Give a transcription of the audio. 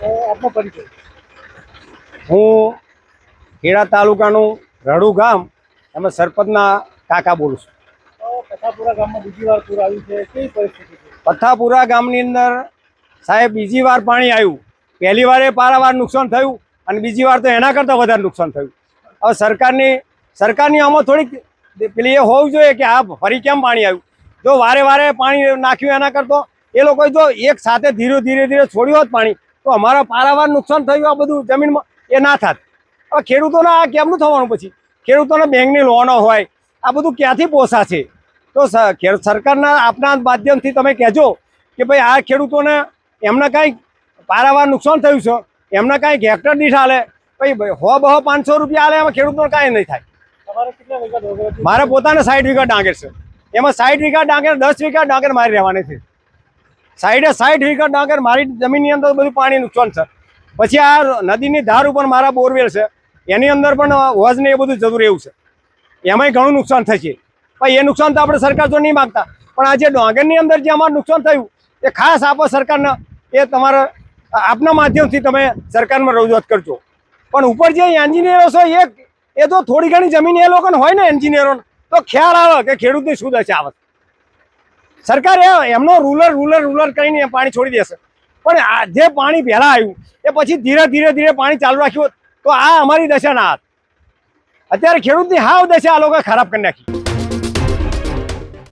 આપનો પરિચય? હું ખેડા તાલુકાનું રડુ ગામ એમાં સરપંચના કાકા બોલું છું. પથાપુરા ગામમાં બીજી વાર પૂર આવ્યું છે, કેવી પરિસ્થિતિ છે? પથ્થાપુરા ગામની અંદર સાહેબ બીજી વાર પાણી આવ્યું. પહેલી વારે પારાવાર નુકસાન થયું અને બીજી વાર તો એના કરતાં વધારે નુકસાન થયું. હવે સરકારની આમાં થોડીક પેલી એ હોવું જોઈએ કે આ ફરી કેમ પાણી આવ્યું. જો વારે વારે પાણી નાખ્યું એના કરતો એ લોકોએ જો એક સાથે ધીરે ધીરે છોડ્યું હોત પાણી તો અમારા પારાવાર નુકસાન થયું આ બધું જમીનમાં એ ના થાત. હવે ખેડૂતોને આ કેમનું થવાનું? પછી ખેડૂતોને બેંકની લોનો હોય, આ બધું ક્યાંથી પોસાશે? તો સરકારના આપના માધ્યમથી તમે કહેજો કે ભાઈ આ ખેડૂતોને એમને કાંઈક પારાવાર નુકસાન થયું છે, એમને કાંઈક હેક્ટર દીઠ હાલે ભાઈ 100-500 રૂપિયા હાલે, એમાં ખેડૂતોને કાંઈ નહીં થાય. તમારે કેટલા વીઘા ડાંગર છે? મારે પોતાને 60 વીઘા ડાંગર છે. એમાં 60 વીઘા ડાંગર 10 વીઘા ડાંગર મારી રહેવાની છે. 60 વીઘા ડાંગર મારી જમીનની અંદર બધું પાણી નુકસાન છે. પછી આ નદીની ધાર ઉપર મારા બોરવેલ છે, એની અંદર પણ હોજ ને એ બધું જતું રહેવું છે. એમાંય ઘણું નુકસાન થશે. પણ એ નુકસાન તો આપણે સરકાર તો નહીં માગતા, પણ આ જે ડાંગરની અંદર જે અમારું નુકસાન થયું એ ખાસ આપો સરકારને, એ તમારા આપના માધ્યમથી તમે સરકારમાં રજૂઆત કરજો. પણ ઉપર જે એન્જિનિયરો છે એ તો થોડી ઘણી જમીન એ લોકોને હોય ને એન્જિનિયરોને, તો ખ્યાલ આવે કે ખેડૂતની શું દશા આવે. સરકાર એમનો રૂલર કરીને પાણી છોડી દેશે, પણ આ જે પાણી પહેલાં આવ્યું એ પછી ધીરે પાણી ચાલુ રાખ્યું તો આ અમારી દશા ના હાથ. અત્યારે ખેડૂતની હાવ દશા આ લોકોએ ખરાબ કરી નાખી.